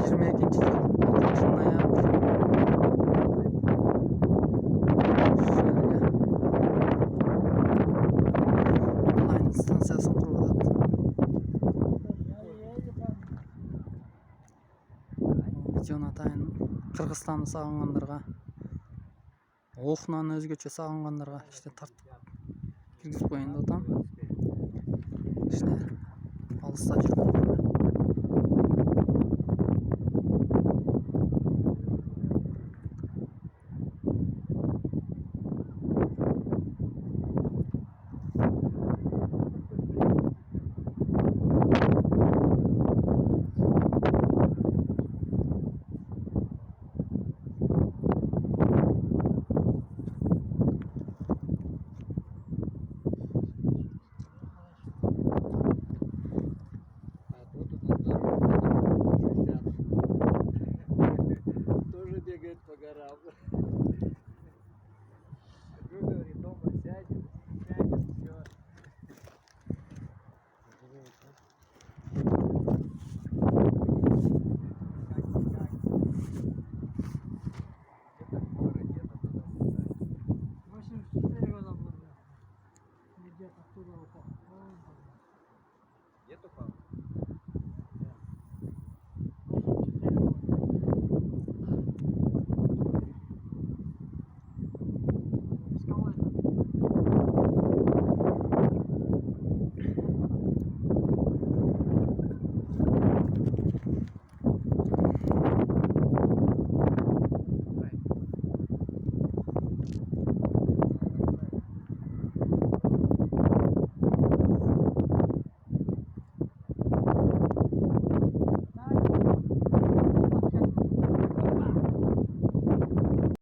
22-ci yıl 6 noyabr. Online станциясын құрып жатыр. Видеоны атайын. Қырғызстанды сағынғандарға, Охнаны өзгөчө сағынғандарға işte тартып киргизип коеюн деп атам. İşte алыста жүргөндөргө.